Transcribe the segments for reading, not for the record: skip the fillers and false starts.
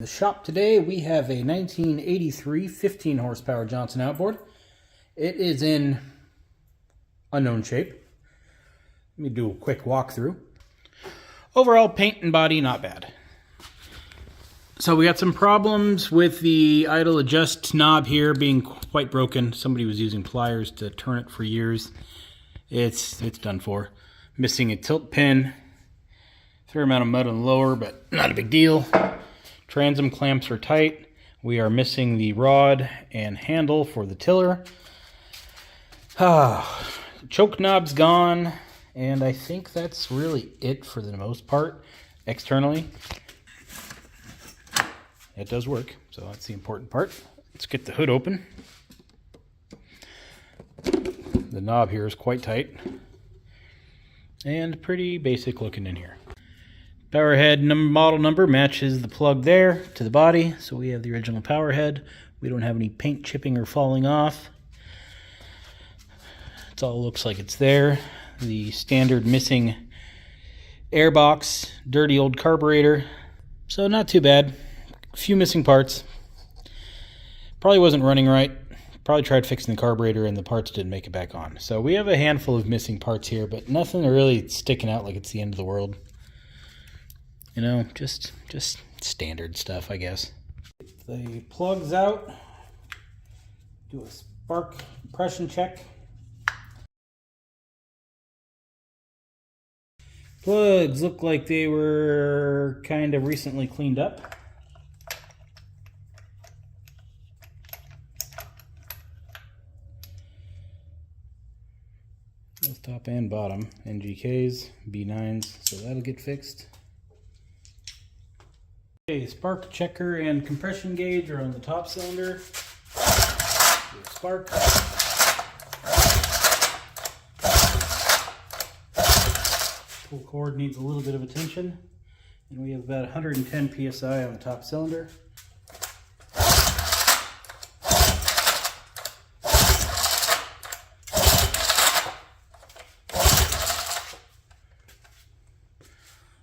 In the shop today we have a 1983 15 horsepower Johnson outboard. It is in unknown shape. Let me do a quick walkthrough. Overall paint and body not bad. So we got some problems with the idle adjust knob here being quite broken. Somebody was using pliers to turn it for years. It's done for. Missing a tilt pin. Fair amount of mud on the lower, but not a big deal. Transom clamps are tight. We are missing the rod and handle for the tiller. Choke knob's gone, and I think that's really it for the most part externally. It does work, so that's the important part. Let's get the hood open. The knob here is quite tight and pretty basic looking in here. Power head model number matches the plug there to the body, so we have the original power head. We don't have any paint chipping or falling off. It all looks like it's there. The standard missing air box, dirty old carburetor, so not too bad. A few missing parts. Probably wasn't running right. Probably tried fixing the carburetor and the parts didn't make it back on. So we have a handful of missing parts here, but nothing really sticking out like it's the end of the world. You know, just standard stuff, I guess. The plug's out. Do a spark compression check. Plugs look like they were kind of recently cleaned up. Both top and bottom. NGKs, B9s, so that'll get fixed. Okay, spark checker and compression gauge are on the top cylinder. Spark. Pull cord needs a little bit of attention. And we have about 110 psi on the top cylinder.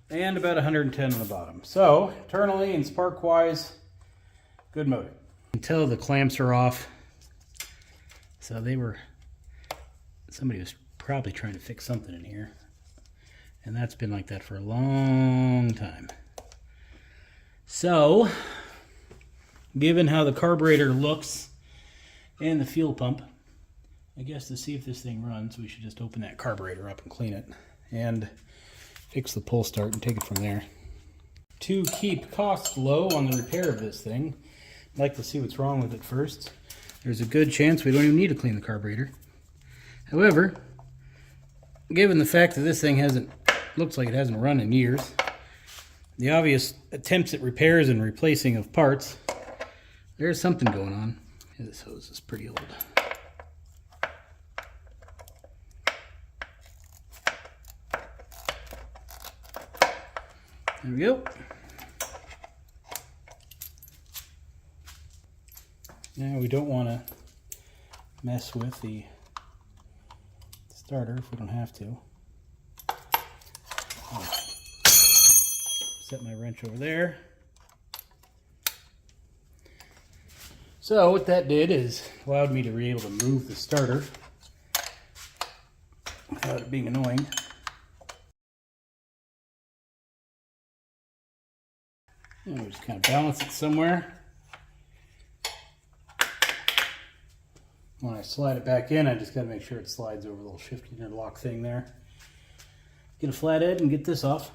And about 110 on the bottom. So, internally and spark-wise, good motor. Until the clamps are off. So somebody was probably trying to fix something in here. And that's been like that for a long time. So, given how the carburetor looks and the fuel pump, I guess to see if this thing runs, we should just open that carburetor up and clean it. And fix the pull start and take it from there. To keep costs low on the repair of this thing, I'd like to see what's wrong with it first. There's a good chance we don't even need to clean the carburetor. However, given the fact that this thing looks like it hasn't run in years, the obvious attempts at repairs and replacing of parts, there's something going on. This hose is pretty old. There we go. Now we don't want to mess with the starter if we don't have to. Set my wrench over there. So what that did is allowed me to be able to move the starter without it being annoying. And we just kind of balance it somewhere. When I slide it back in, I just got to make sure it slides over the little shifting interlock thing there. Get a flathead and get this off.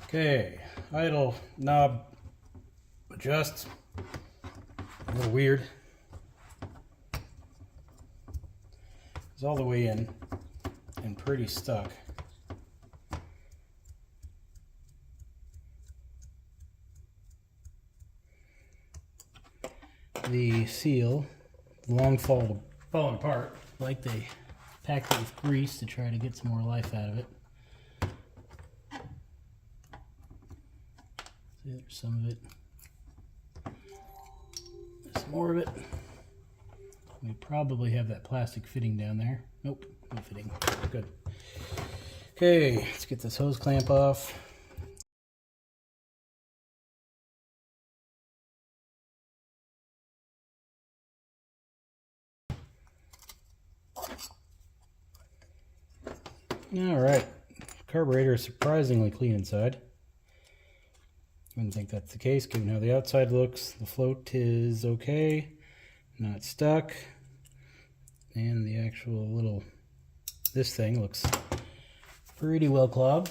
Okay, idle knob adjust. A little weird. It's all the way in and pretty stuck. The seal, long falling apart, like they packed it with grease to try to get some more life out of it. See, there's some of it. some more of it. We probably have that plastic fitting down there. Nope, no fitting. Good. Okay, let's get this hose clamp off. All right, carburetor is surprisingly clean inside. Wouldn't think that's the case given how the outside looks. The float is okay, not stuck, and the actual little, this thing looks pretty well clogged.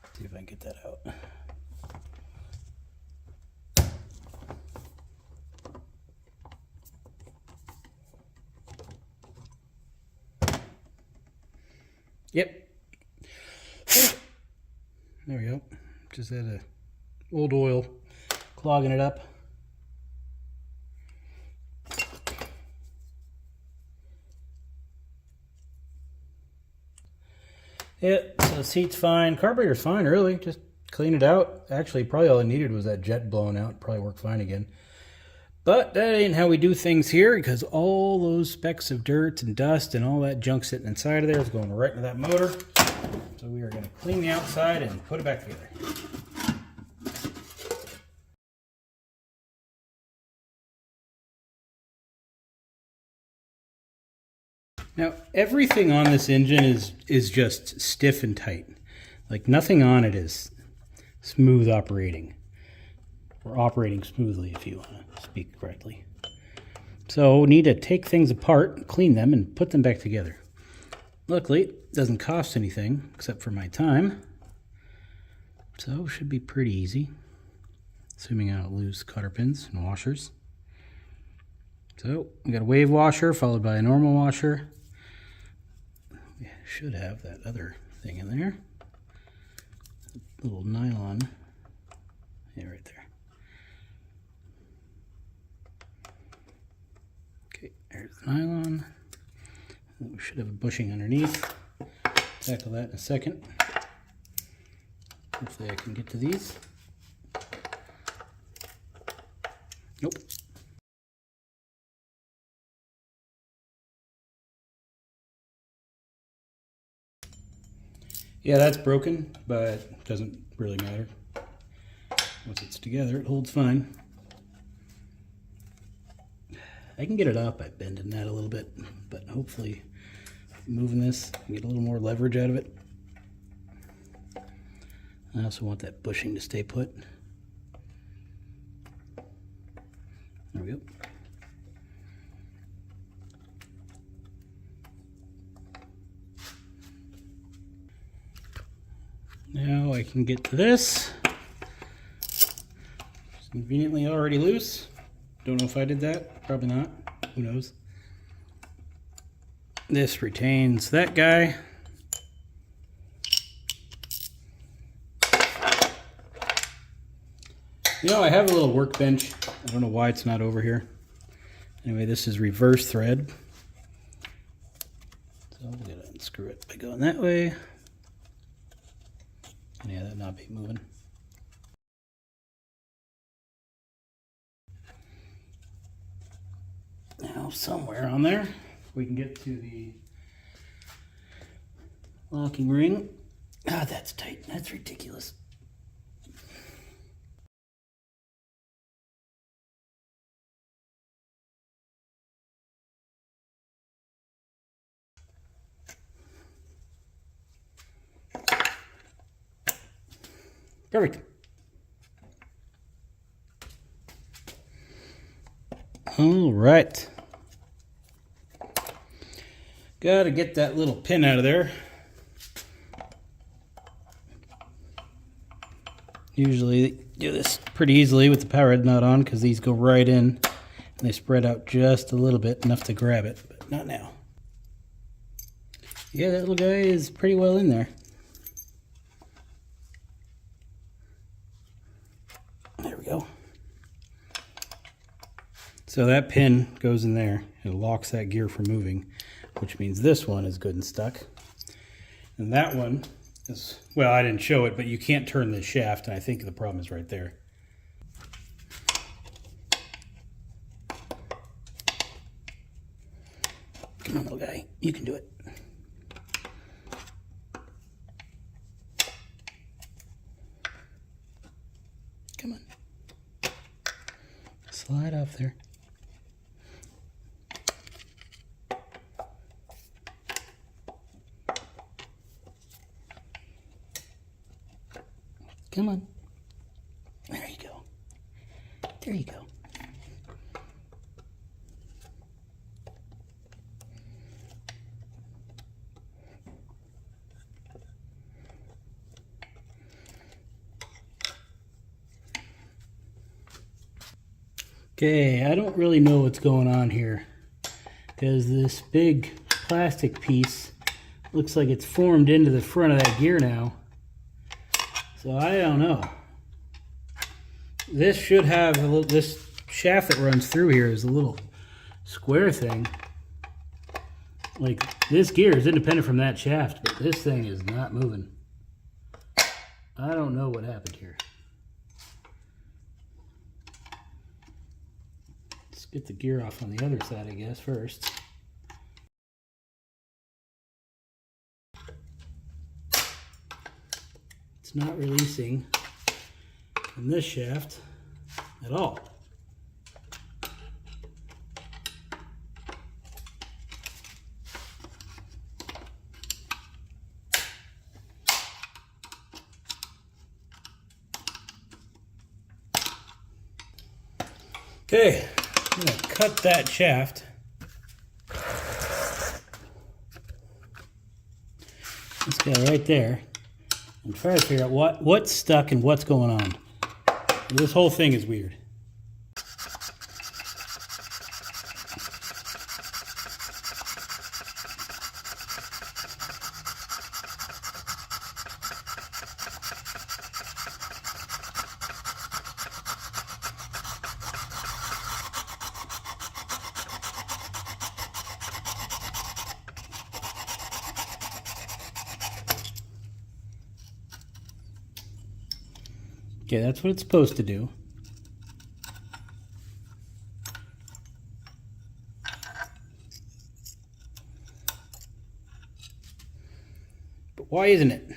Let's see if I can get that out. Yep. There we go. Just had a old oil clogging it up. Yeah, so the seat's fine. Carburetor's fine, really. Just clean it out. Actually, probably all I needed was that jet blowing out. Probably work fine again. But that ain't how we do things here, because all those specks of dirt and dust and all that junk sitting inside of there is going right into that motor. So we are going to clean the outside and put it back together. Now, everything on this engine is just stiff and tight. Like, nothing on it is smooth operating. Or operating smoothly, if you want to speak correctly. So, we need to take things apart, clean them, and put them back together. Luckily, it doesn't cost anything, except for my time. So, it should be pretty easy. Assuming I don't lose cotter pins and washers. So, we got a wave washer, followed by a normal washer. We should have that other thing in there. Little nylon. Yeah, right there. Okay, there's the nylon. We should have a bushing underneath. Tackle that in a second. Hopefully I can get to these. Nope. Yeah, that's broken, but it doesn't really matter. Once it's together, it holds fine. I can get it up by bending that a little bit, but hopefully moving this, I can get a little more leverage out of it. I also want that bushing to stay put. There we go. Now I can get to this. It's conveniently already loose. Don't know if I did that. Probably not. Who knows? This retains that guy. You know, I have a little workbench. I don't know why it's not over here. Anyway, this is reverse thread. So I'm going to unscrew it by going that way. And yeah, that knob ain't moving. Now, somewhere on there, we can get to the locking ring. Ah, that's tight. That's ridiculous. Perfect. All right. Got to get that little pin out of there. Usually do this pretty easily with the power head nut on because these go right in and they spread out just a little bit, enough to grab it, but not now. Yeah, that little guy is pretty well in there. There we go. So that pin goes in there. It locks that gear from moving, which means this one is good and stuck. And that one is, well, I didn't show it, but you can't turn this shaft, and I think the problem is right there. Come on, little guy. You can do it. Come on. Slide off there. Come on. There you go. There you go. Okay, I don't really know what's going on here because this big plastic piece looks like it's formed into the front of that gear now. So I don't know. This should have a little, this shaft that runs through here is a little square thing. Like this gear is independent from that shaft, but this thing is not moving. I don't know what happened here. Let's get the gear off on the other side, I guess, first. It's not releasing from this shaft at all. Okay, I'm going to cut that shaft. This guy right there. And try to figure out what's stuck and what's going on. This whole thing is weird. Okay, that's what it's supposed to do. But why isn't it?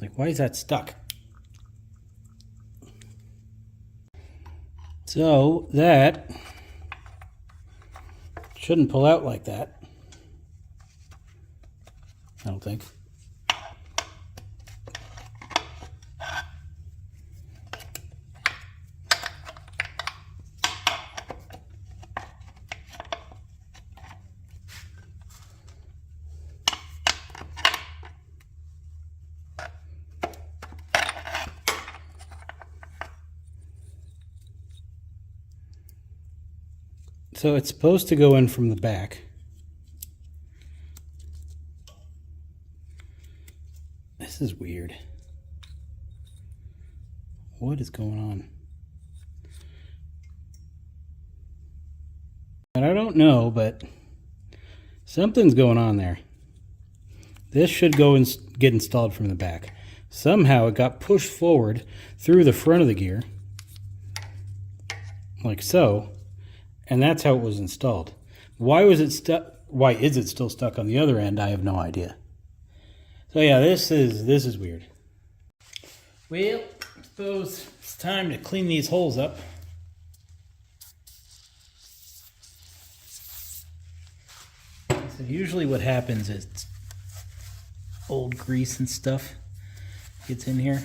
Like, why is that stuck? So that shouldn't pull out like that. I don't think. So it's supposed to go in from the back. This is weird. What is going on? And I don't know, but something's going on there. This should go and get installed from the back. Somehow it got pushed forward through the front of the gear, like so, and that's how it was installed. Why was it stuck? Why is it still stuck on the other end? I have no idea. So yeah, this is weird. Well, I suppose it's time to clean these holes up. So usually what happens is old grease and stuff gets in here.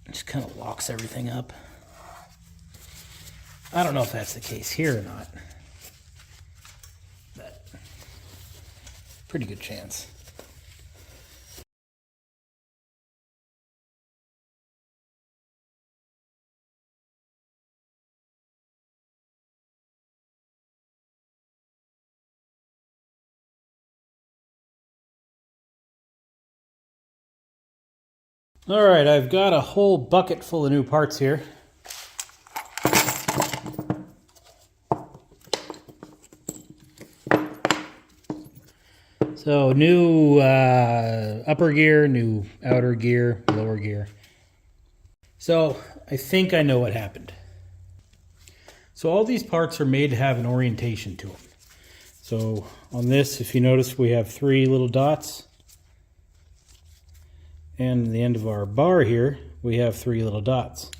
It just kind of locks everything up. I don't know if that's the case here or not, but pretty good chance. All right, I've got a whole bucket full of new parts here. So new upper gear, new outer gear, lower gear. So I think I know what happened. So all these parts are made to have an orientation to them. So on this, if you notice, we have 3 little dots. And at the end of our bar here, we have 3 little dots.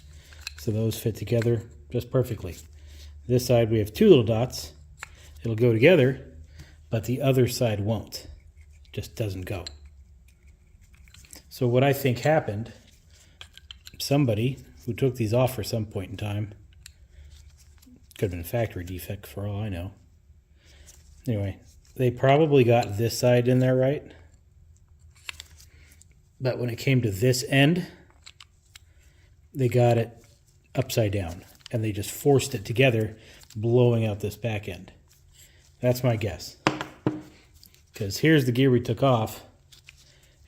So those fit together just perfectly. This side, we have 2 little dots. It'll go together, but the other side won't. Just doesn't go. So what I think happened, somebody who took these off for some point in time, could have been a factory defect for all I know. Anyway, they probably got this side in there right. But when it came to this end, they got it upside down. And they just forced it together, blowing out this back end. That's my guess. Because here's the gear we took off,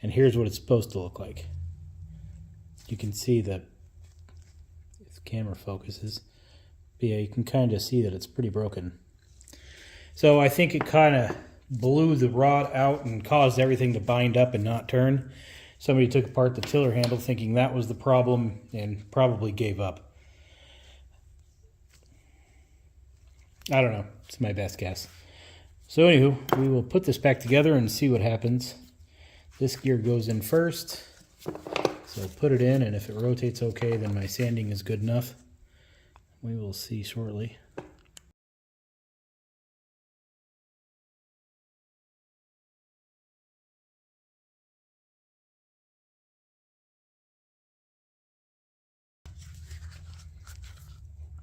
and here's what it's supposed to look like. You can see that, if the camera focuses, but yeah, you can kind of see that it's pretty broken. So I think it kind of blew the rod out and caused everything to bind up and not turn. Somebody took apart the tiller handle thinking that was the problem and probably gave up. I don't know. It's my best guess. So anywho, we will put this back together and see what happens. This gear goes in first. So put it in, and if it rotates okay, then my sanding is good enough. We will see shortly.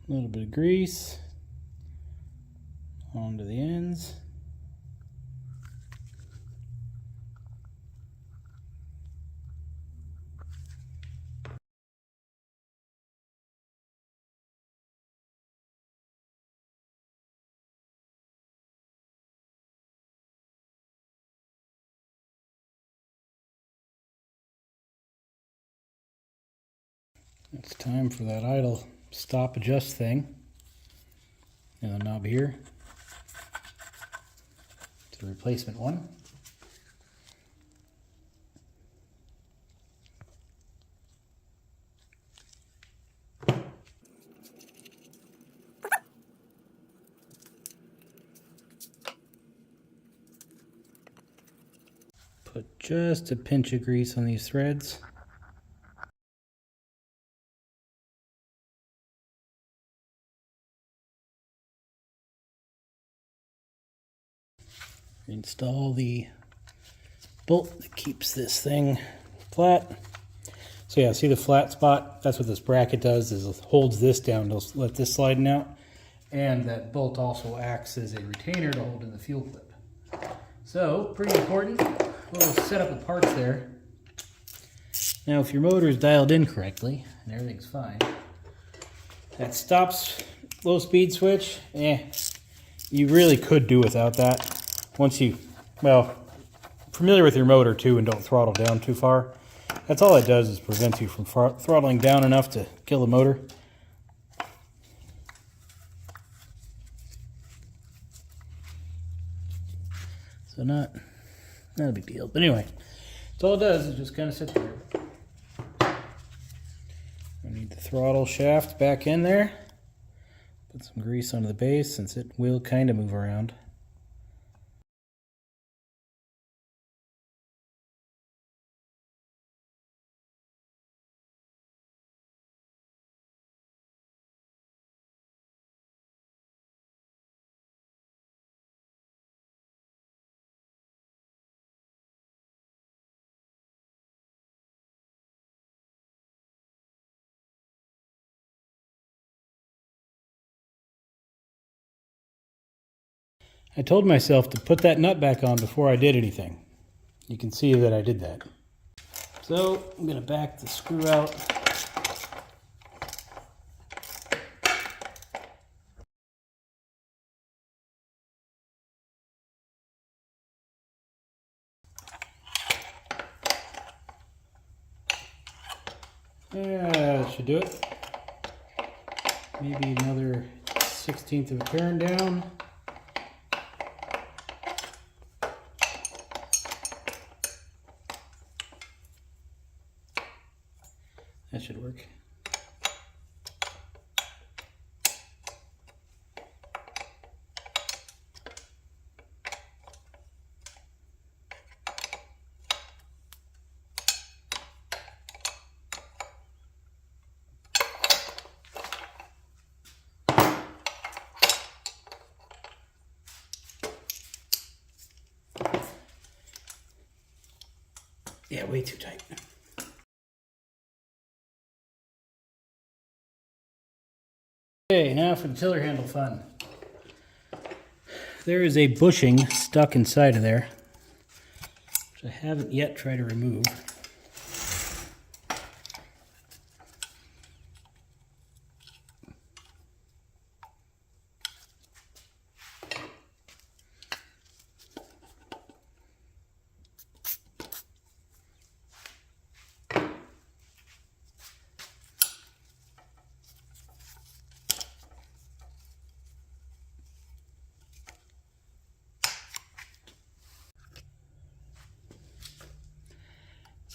A little bit of grease onto the ends. It's time for that idle stop adjust thing. And the knob here. It's a replacement one. Put just a pinch of grease on these threads. Install the bolt that keeps this thing flat. So yeah, see the flat spot? That's what this bracket does, is it holds this down to let this slide out. And that bolt also acts as a retainer to hold in the fuel clip. So, pretty important little setup of parts there. Now if your motor is dialed in correctly, and everything's fine, that stops low speed switch, you really could do without that. Once you, well, familiar with your motor too and don't throttle down too far, that's all it does is prevent you from throttling down enough to kill the motor. So not a big deal. But anyway, that's all it does is just kind of sit there. I need the throttle shaft back in there. Put some grease onto the base since it will kind of move around. I told myself to put that nut back on before I did anything. You can see that I did that. So I'm going to back the screw out. Yeah, that should do it. Maybe another 1/16 of a turn down. That should work. way too tight. Okay, now for the tiller handle fun. There is a bushing stuck inside of there, which I haven't yet tried to remove.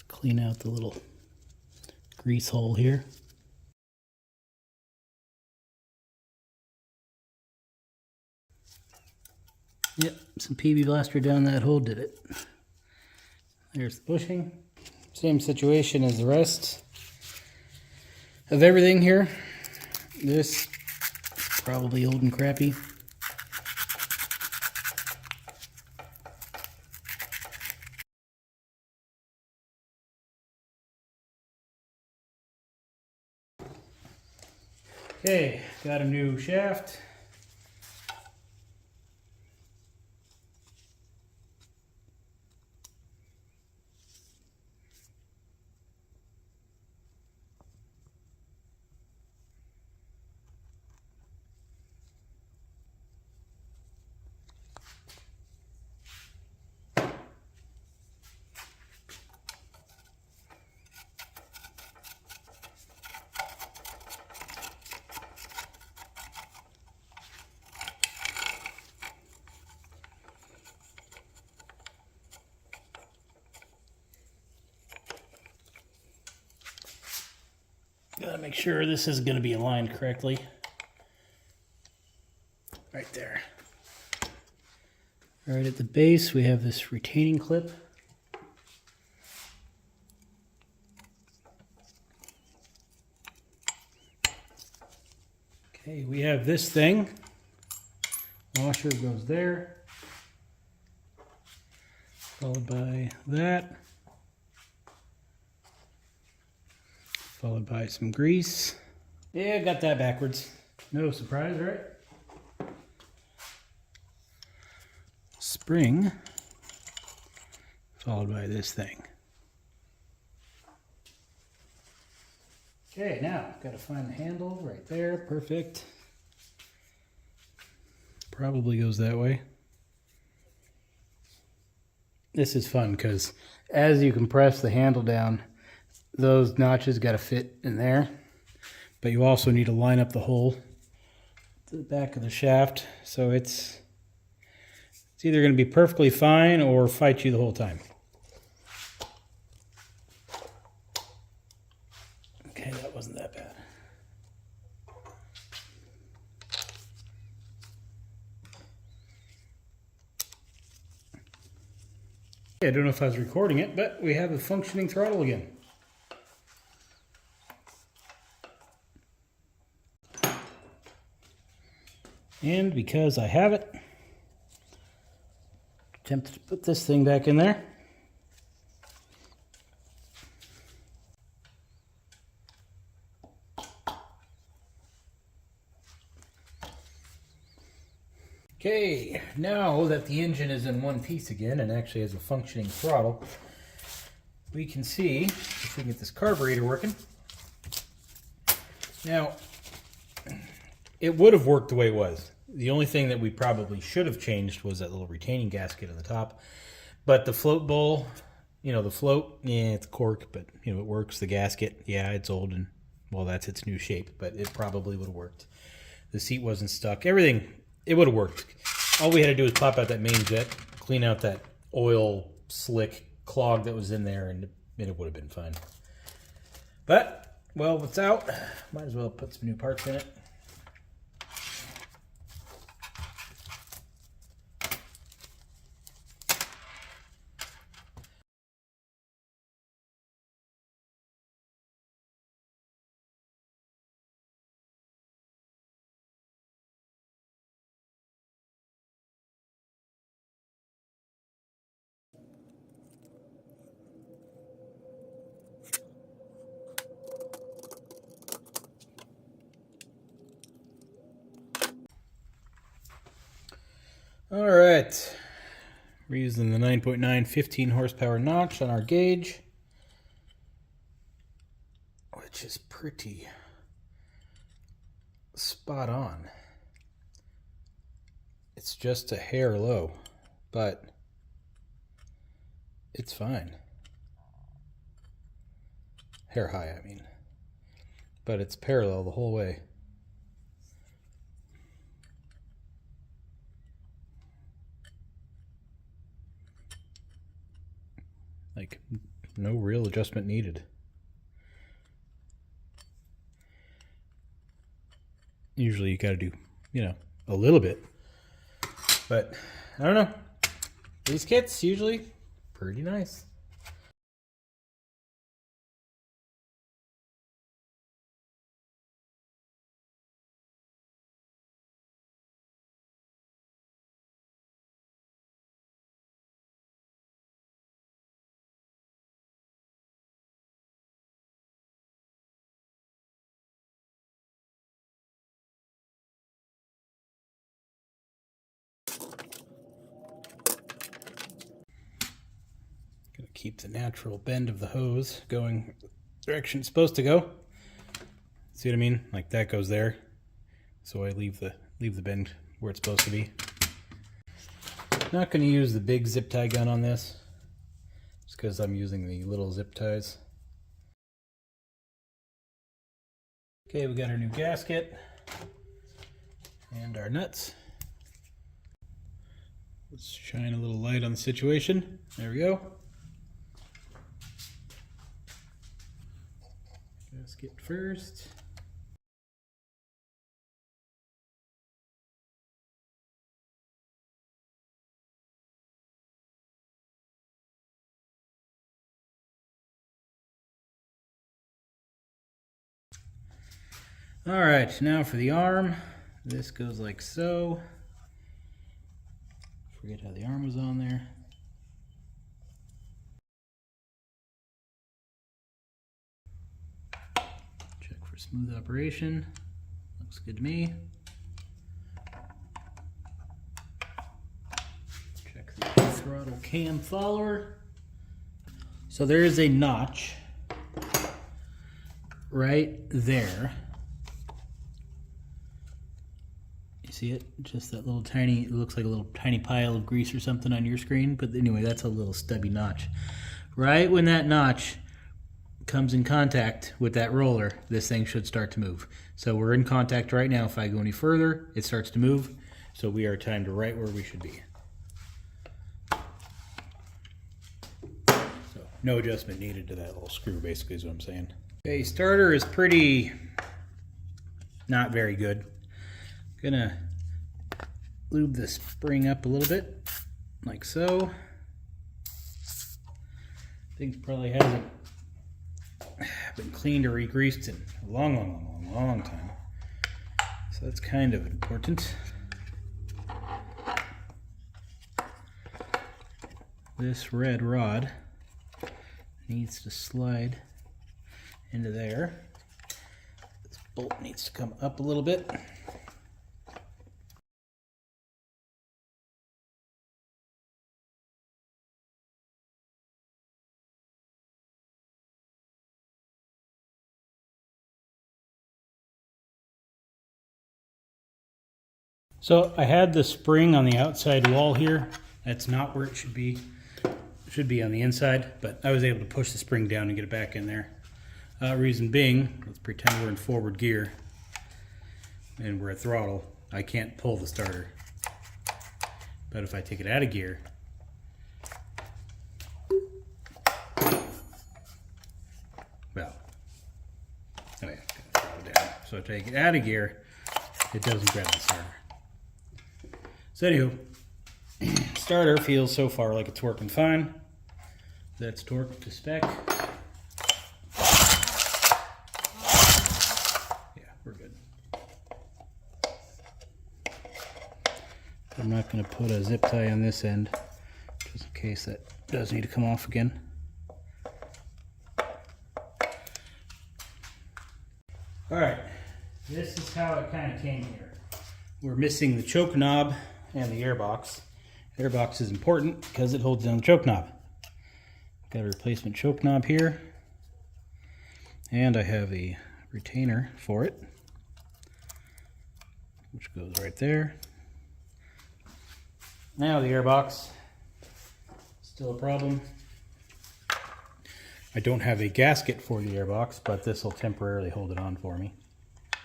Clean out the little grease hole here. Yep, some PB Blaster down that hole did it. There's the bushing. Same situation as the rest of everything here. This is probably old and crappy. Okay, got a new shaft. Gotta make sure this is gonna be aligned correctly. Right there. Right at the base, we have this retaining clip. Okay, we have this thing. Washer goes there. Followed by that. Followed by some grease. Yeah, got that backwards. No surprise, right? Spring. Followed by this thing. Okay, now got to find the handle right there. Perfect. Probably goes that way. This is fun because as you compress the handle down, those notches got to fit in there, but you also need to line up the hole to the back of the shaft, so it's either going to be perfectly fine or fight you the whole time. Okay, that wasn't that bad. Okay, I don't know if I was recording it, but we have a functioning throttle again. And because I have it, attempt to put this thing back in there. Okay, now that the engine is in one piece again and actually has a functioning throttle, we can see if we can get this carburetor working. Now, it would have worked the way it was. The only thing that we probably should have changed was that little retaining gasket on the top. But the float bowl, you know, the float, yeah, it's cork, but, you know, it works. The gasket, yeah, it's old and, well, that's its new shape, but it probably would have worked. The seat wasn't stuck. Everything, it would have worked. All we had to do was pop out that main jet, clean out that oil slick clog that was in there, and it would have been fine. But, well, it's out. Might as well put some new parts in it. All right, we're using the 9.9 15 horsepower notch on our gauge, which is pretty spot on. It's just a hair low, but it's fine. Hair high, I mean. But it's parallel the whole way. Like, no real adjustment needed. Usually you gotta do, a little bit. But, I don't know. These kits, usually, pretty nice. Gotta keep the natural bend of the hose going the direction it's supposed to go. See what I mean? Like that goes there. So I leave the bend where it's supposed to be. Not gonna use the big zip tie gun on this, just because I'm using the little zip ties. Okay, we got our new gasket and our nuts. Let's shine a little light on the situation. There we go. Gasket first. All right, now for the arm. This goes like so. Forget how the arm was on there. Check for smooth operation. Looks good to me. Check the throttle cam follower. So there is a notch right there. See it? Just that little tiny, it looks like a little tiny pile of grease or something on your screen, but anyway, that's a little stubby notch. Right when that notch comes in contact with that roller, this thing should start to move. So we're in contact right now. If I go any further, it starts to move. So we are timed right where we should be. So no adjustment needed to that little screw, basically is what I'm saying. Okay, starter is pretty not very good. Gonna lube the spring up a little bit, like so. Things probably hasn't been cleaned or re-greased in a long time. So that's kind of important. This red rod needs to slide into there. This bolt needs to come up a little bit. So I had the spring on the outside wall here. That's not where it should be. It should be on the inside, but I was able to push the spring down and get it back in there. Reason being, let's pretend we're in forward gear and we're at throttle. I can't pull the starter. But if I take it out of gear, well, oh yeah, throttle down. So if I take it out of gear, it doesn't grab the starter. So anywho, starter feels so far like it's working fine. That's torqued to spec. Yeah, we're good. I'm not going to put a zip tie on this end, just in case that does need to come off again. Alright, this is how it kind of came here. We're missing the choke knob and the airbox. The airbox is important because it holds down the choke knob. Got a replacement choke knob here, and I have a retainer for it, which goes right there. Now the airbox, still a problem. I don't have a gasket for the airbox, but this will temporarily hold it on for me. I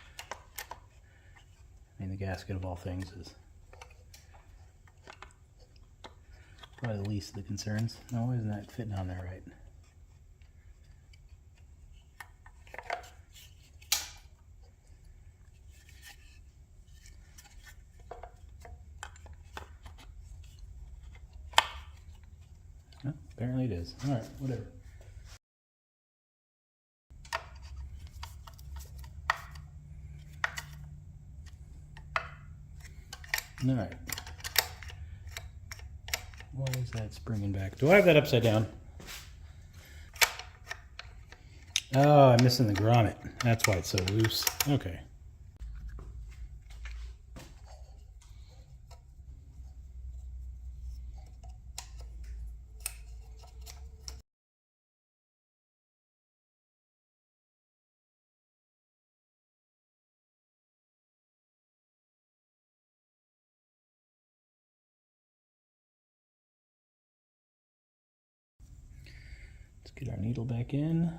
mean, the gasket of all things is probably the least of the concerns. No, why isn't that fitting on there right? Oh, apparently it is. All right, whatever. All right. Why is that springing back? Do I have that upside down? Oh, I'm missing the grommet. That's why it's so loose. Okay. Let's get our needle back in.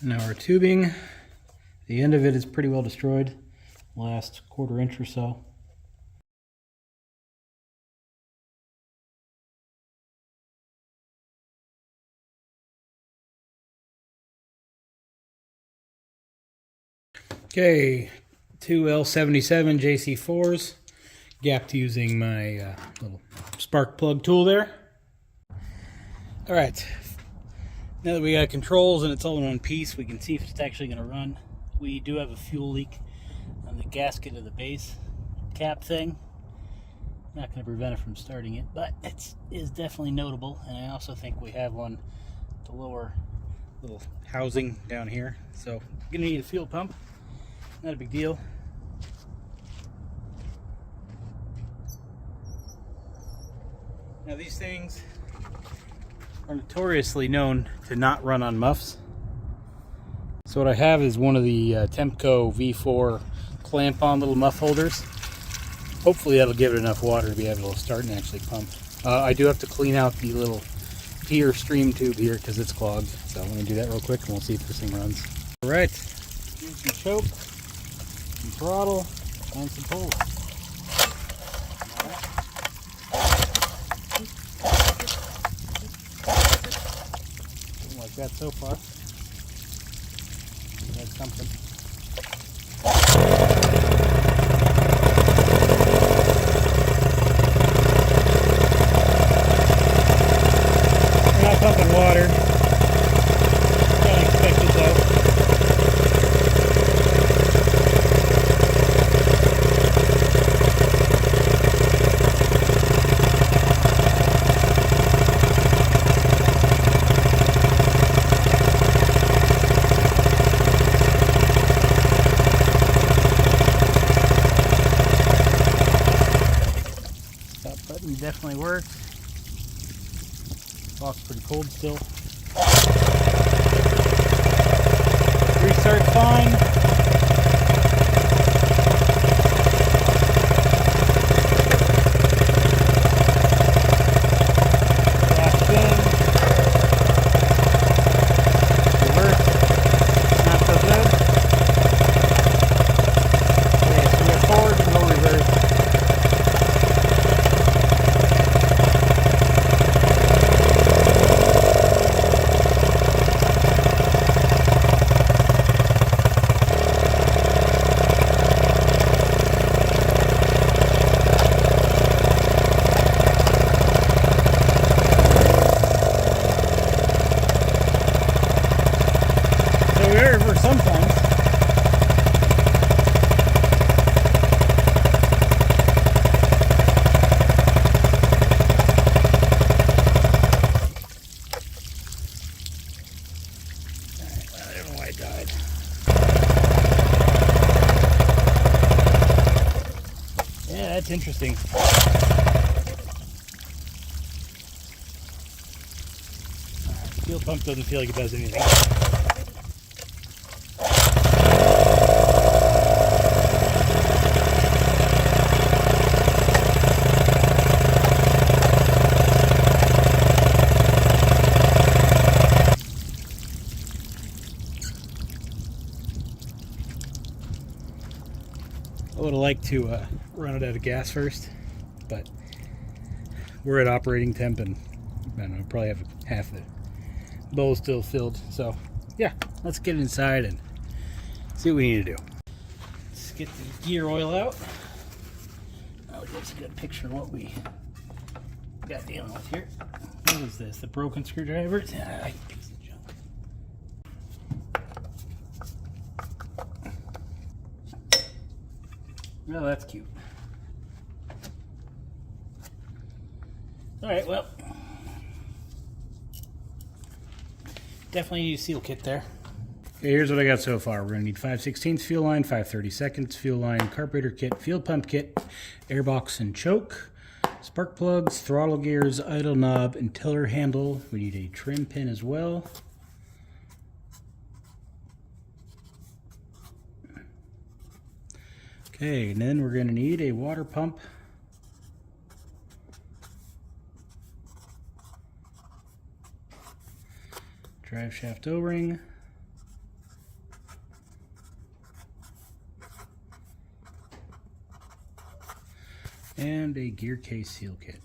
Now our tubing, the end of it is pretty well destroyed, last quarter inch or so. Okay, two L77 JC4s, gapped using my little spark plug tool there. All right, now that we got controls and it's all in one piece, we can see if it's actually going to run. We do have a fuel leak on the gasket of the base cap thing. Not going to prevent it from starting it, but it is definitely notable. And I also think we have one, the lower little housing down here. So I'm going to need a fuel pump. Not a big deal. Now these things are notoriously known to not run on muffs. So what I have is one of the Tempco V4 clamp-on little muff holders. Hopefully that'll give it enough water to be able to start and actually pump. I do have to clean out the little pier stream tube here because it's clogged. So I'm going to do that real quick and we'll see if this thing runs. Alright, here's some choke, some throttle, and some pulleys. Something like that so far. We had something. We're not pumping water. Not expected though. Definitely works. Box pretty cold still. Restart fine. It's interesting. Fuel pump doesn't feel like it does anything. I would have liked to run it out of gas first, but we're at operating temp, and I don't know, probably have half the bowl still filled. So yeah, let's get inside and see what we need to do. Let's get the gear oil out. I'll just get a picture of what we got dealing with here. What is this? The broken screwdriver? Ah, piece of junk. Oh, that's cute. All right, well, definitely need a seal kit there. Okay, here's what I got so far. We're going to need 5/16 fuel line, 5/32 fuel line, carburetor kit, fuel pump kit, airbox and choke, spark plugs, throttle gears, idle knob, and tiller handle. We need a trim pin as well. Okay, and then we're going to need a water pump. Drive shaft O-ring. And a gear case seal kit.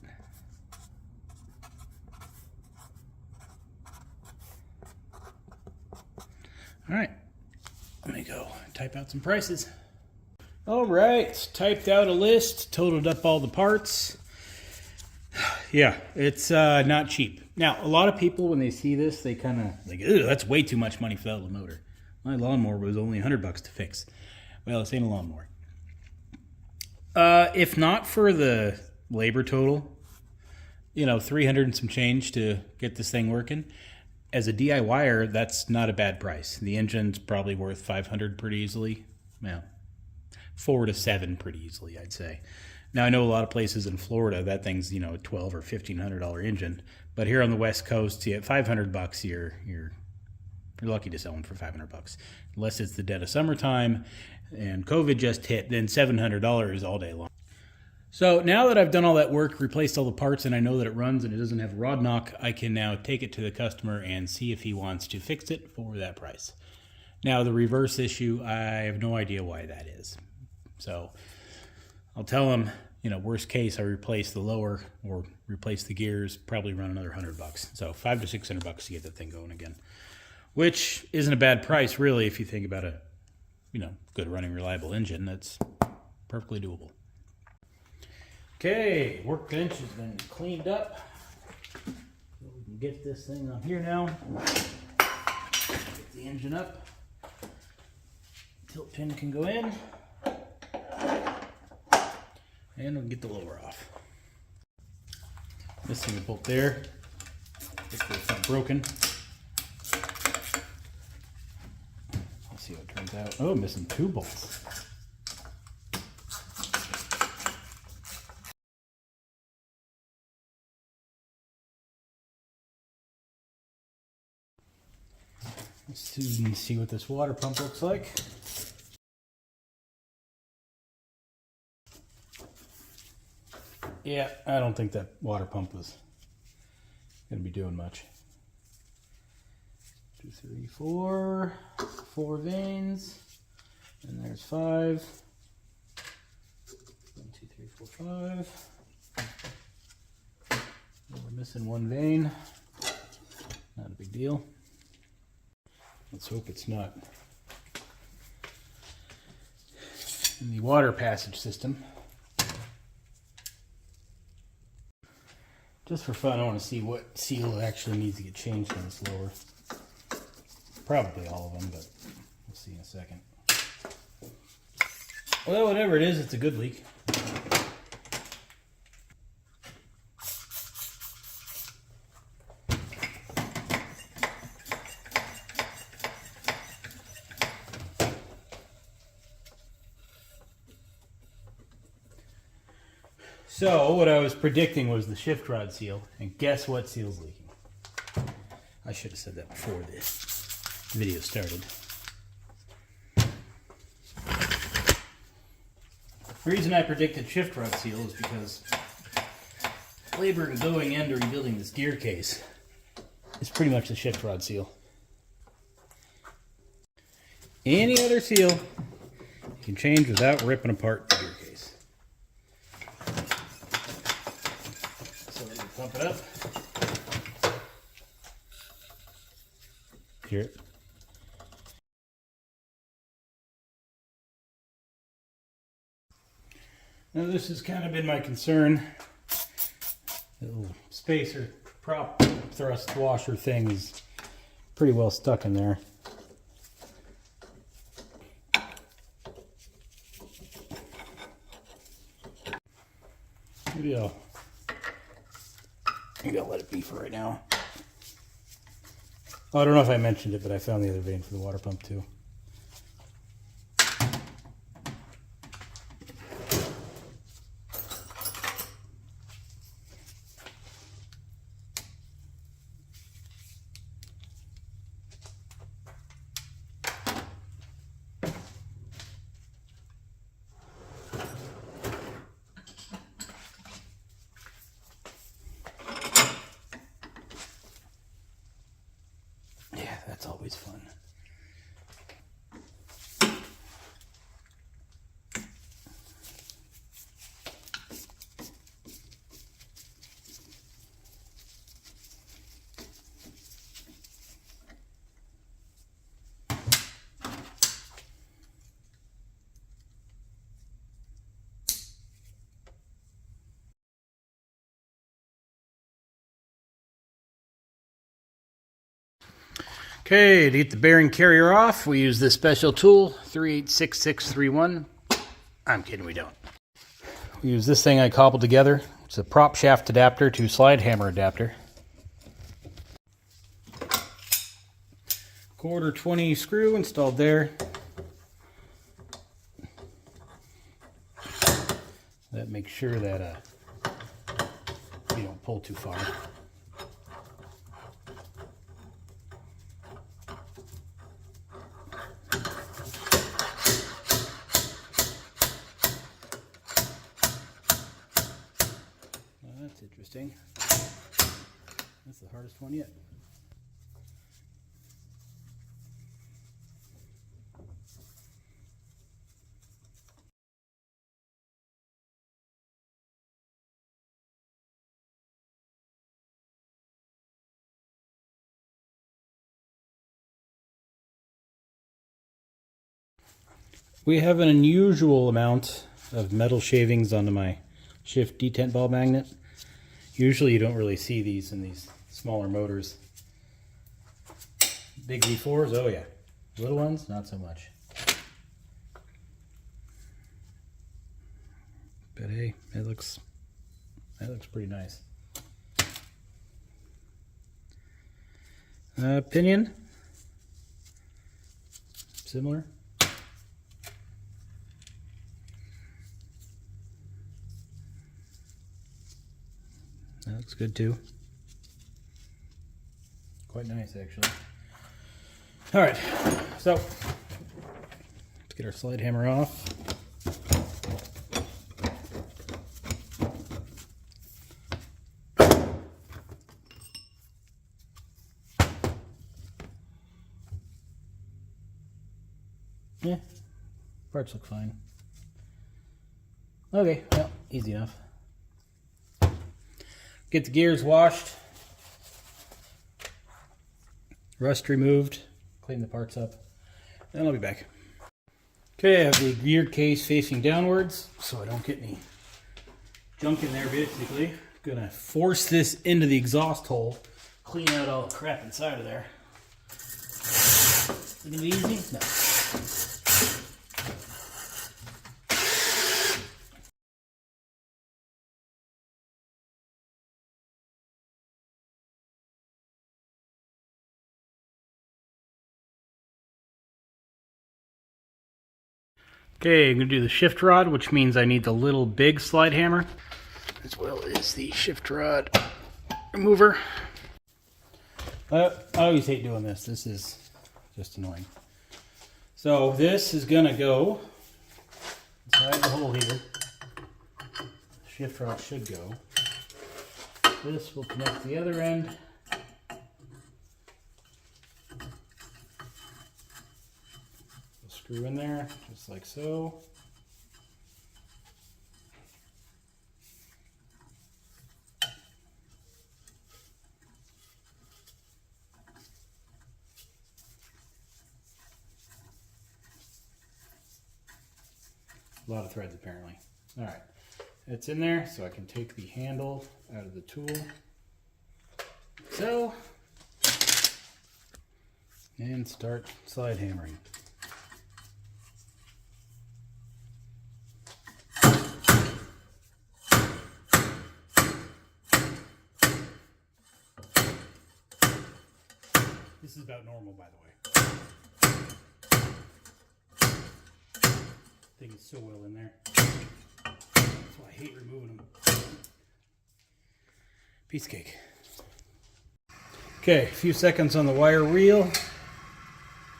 All right, let me go type out some prices. All right, typed out a list, totaled up all the parts. Yeah, it's not cheap. Now, a lot of people, when they see this, they kind of like, "Ew, that's way too much money for that little motor. My lawnmower was only $100 to fix." Well, this ain't a lawnmower. If not for the labor total, you know, 300 and some change to get this thing working. As a DIYer, that's not a bad price. The engine's probably worth 500 pretty easily. Well, 4 to 7 pretty easily, I'd say. Now, I know a lot of places in Florida, that thing's, you know, a $1,200 or $1,500 engine. But here on the West Coast, at $500, you're lucky to sell them for $500. Unless it's the dead of summertime and COVID just hit, then $700 all day long. So now that I've done all that work, replaced all the parts, and I know that it runs and it doesn't have a rod knock, I can now take it to the customer and see if he wants to fix it for that price. Now, the reverse issue, I have no idea why that is. So I'll tell him, you know, worst case, I replace the lower or replace the gears, probably run another $100. So $500 to $600 to get that thing going again, which isn't a bad price, really, if you think about a, you know, good running, reliable engine. That's perfectly doable. Okay, workbench has been cleaned up. We can get this thing on here now. Get the engine up. Tilt pin can go in. And we'll get the lower off. Missing a bolt there. Hopefully it's not broken. Let's see what it turns out. Oh, missing 2 bolts. Let's see what this water pump looks like. Yeah, I don't think that water pump was going to be doing much. 2, 3, 4. 4 veins. And there's 5. 1, 2, 3, 4, 5. We're missing 1 vein. Not a big deal. Let's hope it's not in the water passage system. Just for fun, I want to see what seal actually needs to get changed on this lower. Probably all of them, but we'll see in a second. Well, whatever it is, it's a good leak. So what I was predicting was the shift rod seal, and guess what seal's leaking? I should have said that before this video started. The reason I predicted shift rod seal is because labor going into rebuilding this gear case is pretty much the shift rod seal. Any other seal you can change without ripping apart the gear case. So let me pump it up. Hear it? Now this has kind of been my concern. The little spacer prop thrust washer thing is pretty well stuck in there. Maybe I'll let it be for right now. Oh, I don't know if I mentioned it, but I found the other vein for the water pump too. That's always fun. Okay, to get the bearing carrier off, we use this special tool, 386631. I'm kidding, we don't. We use this thing I cobbled together. It's a prop shaft adapter to slide hammer adapter. 1/4 screw installed there. That makes sure that you don't pull too far. That's interesting. That's the hardest one yet. We have an unusual amount of metal shavings onto my shift detent ball magnet. Usually you don't really see these in these smaller motors. Big V4s, oh yeah. Little ones, not so much. But hey, that looks pretty nice. Pinion, similar. That looks good too. Quite nice actually. All right, so let's get our slide hammer off. Yeah, parts look fine. Okay, well, easy enough. Get the gears washed, rust removed, clean the parts up, and I'll be back. Okay, I have the gear case facing downwards so I don't get any junk in there basically. I'm gonna force this into the exhaust hole, clean out all the crap inside of there. Is it gonna be easy? No. Okay, I'm going to do the shift rod, which means I need the little big slide hammer. as well as the shift rod remover. I always hate doing this. This is just annoying. So this is going to go inside the hole here. The shift rod should go. This will connect to the other end. Screw in there, just like so. A lot of threads apparently. All right, it's in there, so I can take the handle out of the tool. So, and start slide hammering. This is about normal, by the way. Thing is so well in there. That's why I hate removing them. Piece of cake. Okay, a few seconds on the wire reel.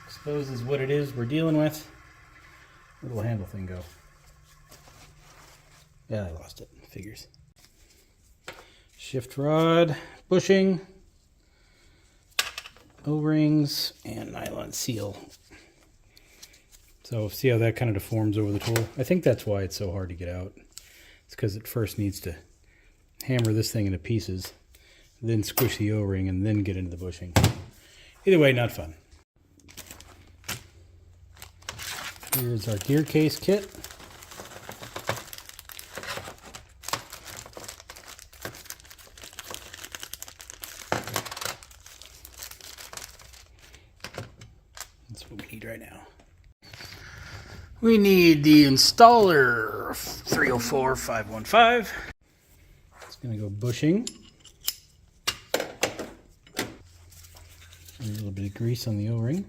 Exposes what it is we're dealing with. Where'd the little handle thing go? Yeah, I lost it. Figures. Shift rod, bushing, O-rings, and nylon seal. So see how that kind of deforms over the tool? I think that's why it's so hard to get out. It's because it first needs to hammer this thing into pieces, then squish the O-ring, and then get into the bushing. Either way, not fun. Here's our gear case kit. That's what we need right now. We need the installer 304515. It's going to go bushing. A little bit of grease on the O-ring.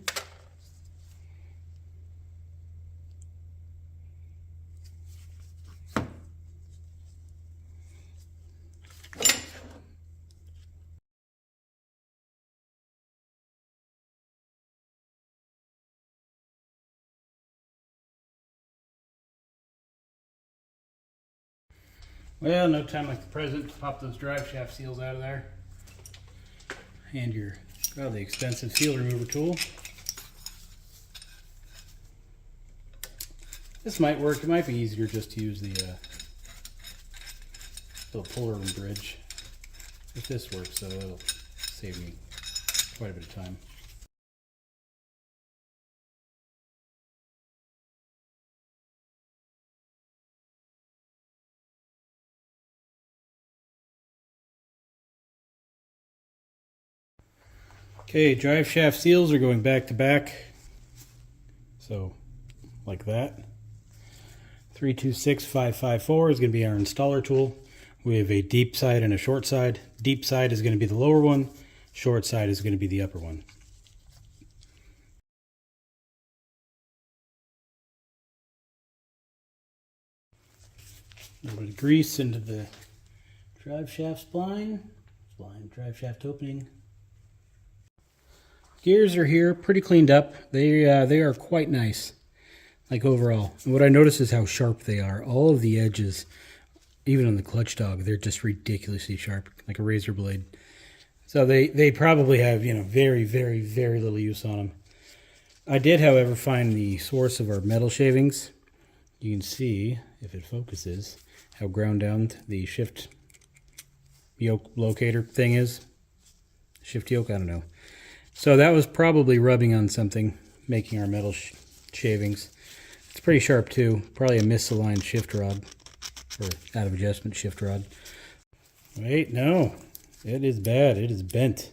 Well, no time like the present to pop those drive shaft seals out of there. And your rather expensive seal remover tool. This might work. It might be easier just to use the little puller and bridge. If this works, though, it'll save me quite a bit of time. Okay, drive shaft seals are going back to back. So, like that. 326554 is going to be our installer tool. We have a deep side and a short side. Deep side is going to be the lower one. Short side is going to be the upper one. A little bit of grease into the drive shaft spline. Drive shaft opening. Gears are here, pretty cleaned up. They are quite nice, like overall. And what I notice is how sharp they are. All of the edges, even on the clutch dog, they're just ridiculously sharp, like a razor blade. So they probably have, very, very, very little use on them. I did, however, find the source of our metal shavings. You can see, if it focuses, how ground down the shift yoke locator thing is. Shift yoke, I don't know. So that was probably rubbing on something, making our metal shavings. It's pretty sharp too. Probably a misaligned shift rod, or out of adjustment shift rod. Wait, no. It is bad. It is bent.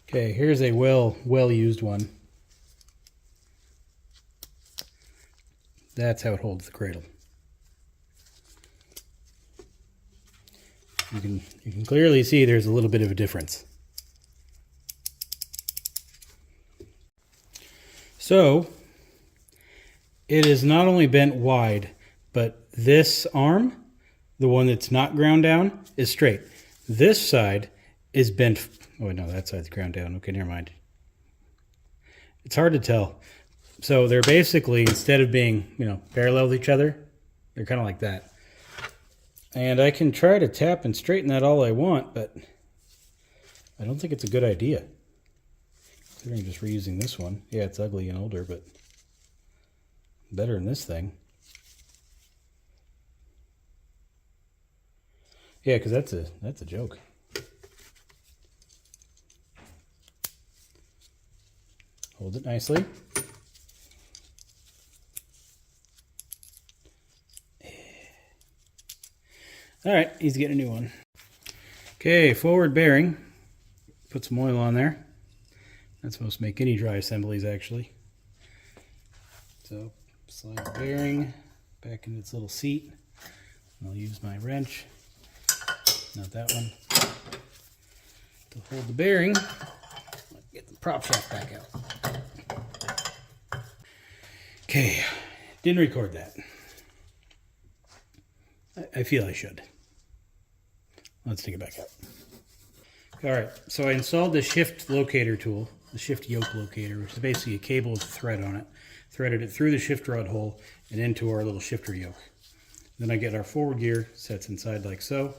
Okay, here's a well-used one. That's how it holds the cradle. You can clearly see there's a little bit of a difference. So, it is not only bent wide, but this arm, the one that's not ground down, is straight. This side is bent. Oh, no, that side's ground down. Okay, never mind. It's hard to tell. So they're basically, instead of being, parallel with each other, they're kind of like that. And I can try to tap and straighten that all I want, but I don't think it's a good idea. Considering just reusing this one. Yeah, it's ugly and older, but better than this thing. Yeah, because that's a joke. Hold it nicely. All right, he's getting a new one. Okay, forward bearing. Put some oil on there. That's supposed to make any dry assemblies, actually. So, slide the bearing back into its little seat. I'll use my wrench, not that one, to hold the bearing. Get the prop shaft back out. Okay, didn't record that. I feel I should. Let's take it back out. All right, so I installed the shift locator tool, the shift yoke locator, which is basically a cable with a thread on it. Threaded it through the shift rod hole and into our little shifter yoke. Then I get our forward gear, sets inside like so.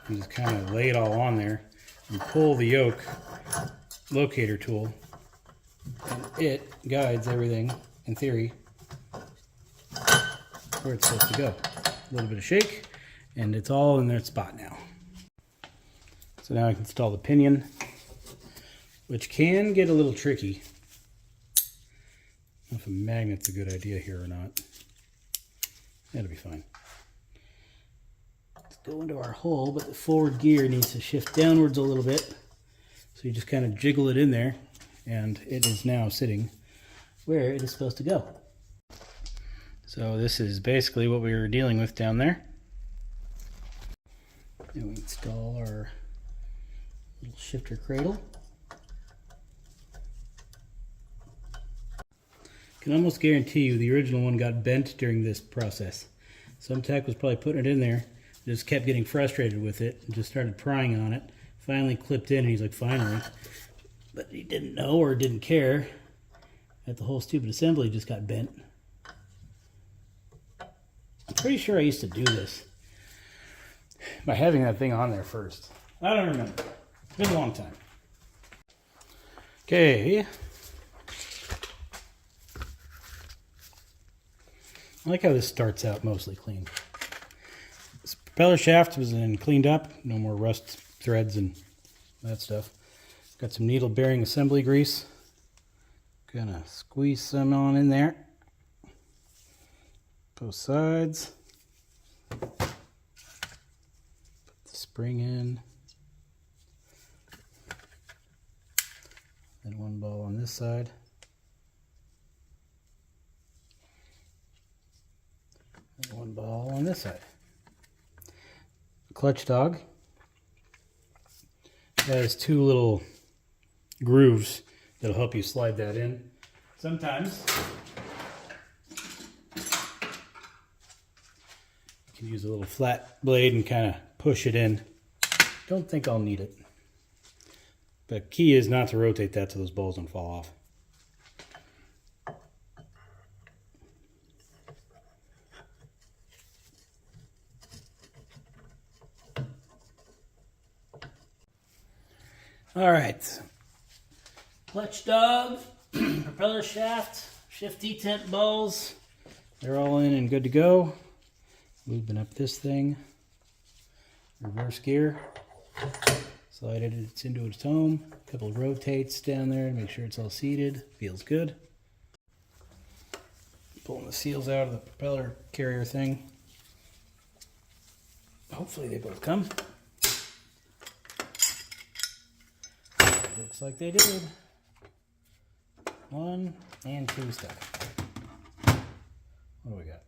And just kind of lay it all on there and pull the yoke locator tool. And it guides everything, in theory, where it's supposed to go. A little bit of shake, and it's all in their spot now. So now I can install the pinion, which can get a little tricky. I don't know if a magnet's a good idea here or not. That'll be fine. Let's go into our hole, but the forward gear needs to shift downwards a little bit. So you just kind of jiggle it in there, and it is now sitting where it is supposed to go. So this is basically what we were dealing with down there. And we install our little shifter cradle. Can almost guarantee you the original one got bent during this process. Some tech was probably putting it in there, just kept getting frustrated with it, and just started prying on it. Finally clipped in, and he's like, finally. But he didn't know or didn't care that the whole stupid assembly just got bent. I'm pretty sure I used to do this by having that thing on there first. I don't remember. It's been a long time. Okay. I like how this starts out mostly clean. This propeller shaft was then cleaned up. No more rust threads and that stuff. Got some needle bearing assembly grease. Gonna squeeze some on in there. Both sides. Put the spring in. Then one ball on this side. And one ball on this side. Clutch dog has two little grooves that'll help you slide that in. Sometimes you can use a little flat blade and kind of push it in. Don't think I'll need it. The key is not to rotate that so those balls don't fall off. All right. Clutch dog, propeller shaft, shift detent balls. They're all in and good to go. Moving up this thing. Reverse gear. Slide it into its home. A couple of rotates down there to make sure it's all seated. Feels good. Pulling the seals out of the propeller carrier thing. Hopefully they both come. Looks like they did. 1 and 2 stuck. What do we got?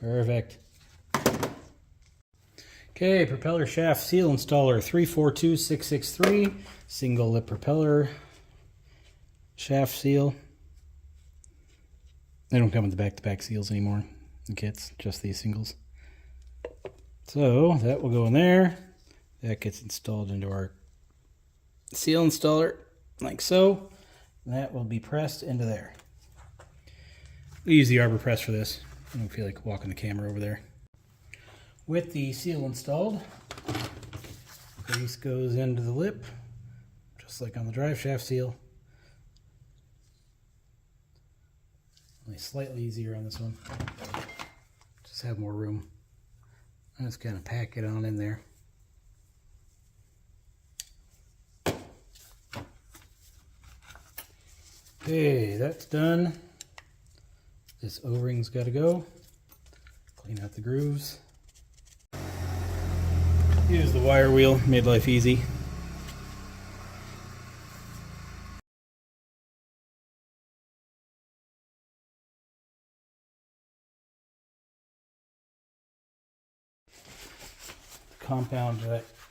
Perfect. Okay, propeller shaft seal installer 342663, single lip propeller shaft seal. They don't come with the back-to-back seals anymore in kits, just these singles. So that will go in there. That gets installed into our seal installer like so. That will be pressed into there. We use the arbor press for this. I don't feel like walking the camera over there. With the seal installed, grease goes into the lip, just like on the drive shaft seal. Only slightly easier on this one. Just have more room. I just kind of pack it on in there. Okay, that's done. This O-ring's got to go. Clean out the grooves. Use the wire wheel, made life easy. The compound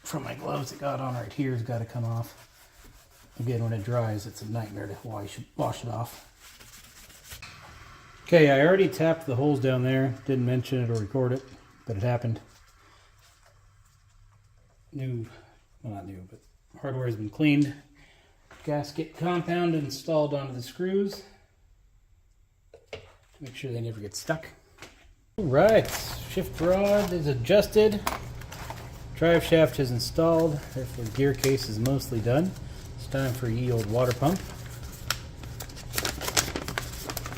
from my gloves it got on right here has got to come off. Again, when it dries, it's a nightmare to wash it off. Okay, I already tapped the holes down there. Didn't mention it or record it, but it happened. Well, not new, but hardware has been cleaned. Gasket compound installed onto the screws. Make sure they never get stuck. All right, shift rod is adjusted. Drive shaft is installed. Therefore, gear case is mostly done. It's time for ye old water pump.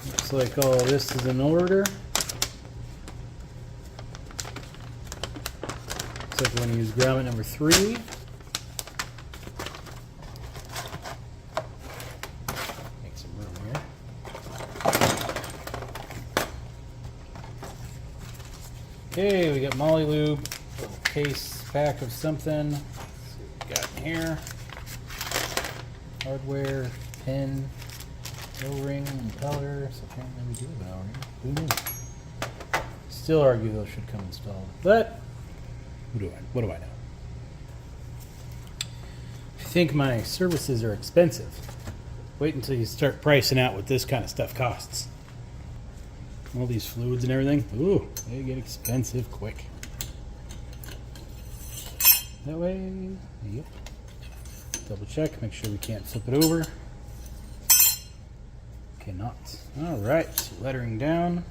Looks like all this is in order. Looks like we're going to use grommet number 3. Make some room here. Okay, we got Molly Lube, a little case pack of something. Let's see what we got in here. Hardware, pin, O-ring, impeller. So apparently we do have an O-ring. Who knew? Still argue those should come installed, but what do I know? If you think my services are expensive, wait until you start pricing out what this kind of stuff costs. All these fluids and everything, ooh, they get expensive quick. That way, yep. Double check, make sure we can't flip it over. Cannot. All right, so lettering down.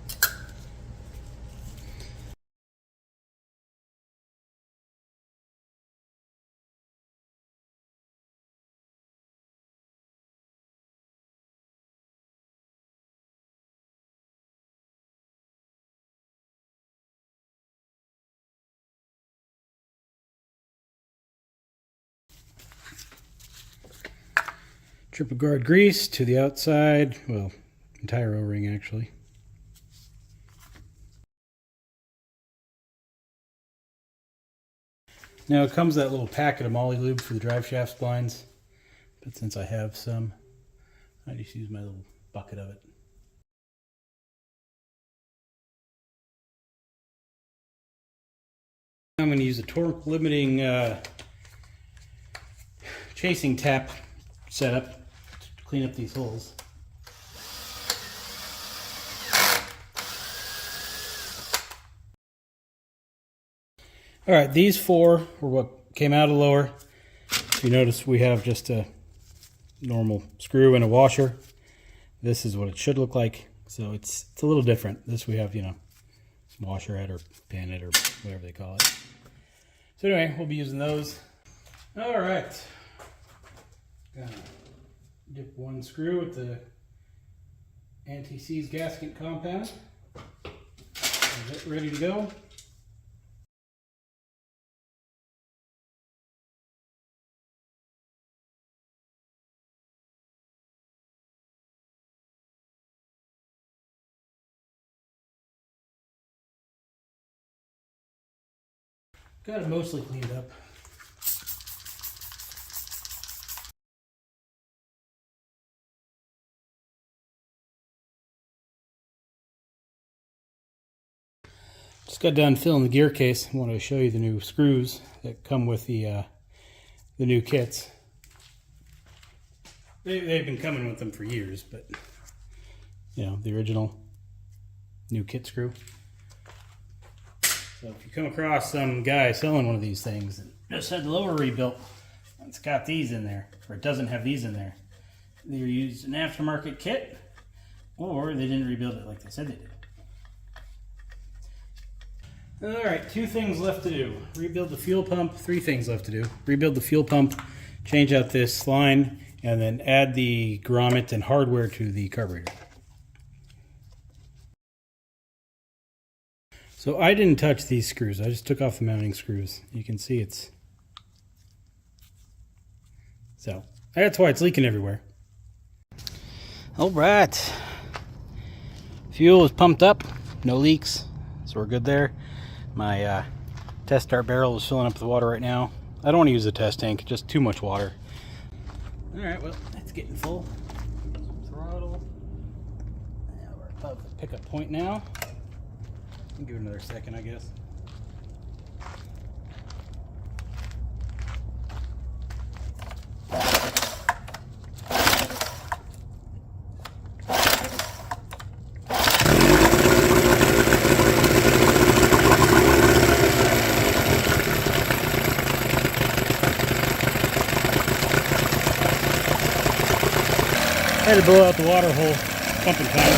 Triple guard grease to the outside, well, entire O-ring actually. Now it comes that little packet of Molly Lube for the drive shaft splines, but since I have some, I just use my little bucket of it. I'm going to use a torque limiting chasing tap setup to clean up these holes. All right, these 4 were what came out of the lower. If you notice, we have just a normal screw and a washer. This is what it should look like. So it's a little different. This we have, washer head or pan head or whatever they call it. So anyway, we'll be using those. All right. Gonna dip one screw with the anti-seize gasket compound. Is it ready to go? Got it mostly cleaned up. Just got done filling the gear case. I wanted to show you the new screws that come with the new kits. They've been coming with them for years, but you know, the original new kit screw. So if you come across some guy selling one of these things and just had the lower rebuilt, it's got these in there, or it doesn't have these in there, they either used an aftermarket kit or they didn't rebuild it like they said they did. Alright, 2 things left to do. Rebuild the fuel pump. 3 things left to do. Rebuild the fuel pump, change out this line, and then add the grommet and hardware to the carburetor. So I didn't touch these screws. I just took off the mounting screws. You can see it's... So, that's why it's leaking everywhere. Alright. Fuel is pumped up. No leaks. So we're good there. My test start barrel is filling up with water right now. I don't want to use the test tank, just too much water. Alright, well, it's getting full. Throttle. Now we're above the pickup point now. I'll give it another second, I guess. I had to blow out the water hole pumping time.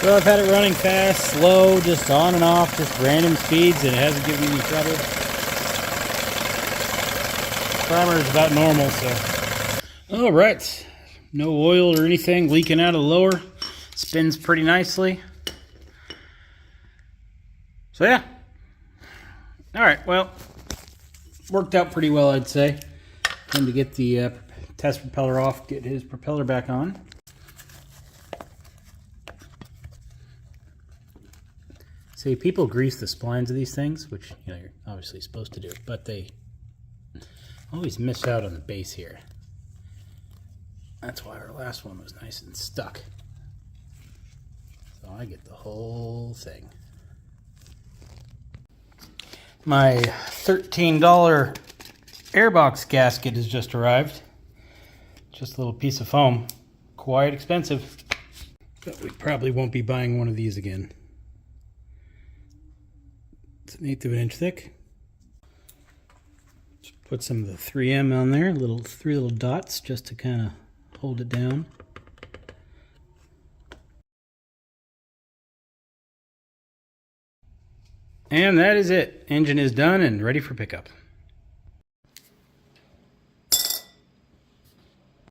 So I've had it running fast, slow, just on and off, just random speeds, and it hasn't given me any trouble. Primer is about normal, so. All right, no oil or anything leaking out of the lower. Spins pretty nicely. So yeah, all right, well, worked out pretty well, I'd say. Time to get the test propeller off, get his propeller back on. See, people grease the splines of these things, which you know you're obviously supposed to do, but they always miss out on the base here. That's why our last one was nice and stuck. So I get the whole thing. My $13 airbox gasket has just arrived. Just a little piece of foam. Quite expensive. But we probably won't be buying one of these again. It's 1/8 of an inch thick. Just put some of the 3M on there. 3 little dots just to kind of hold it down. And that is it. Engine is done and ready for pickup.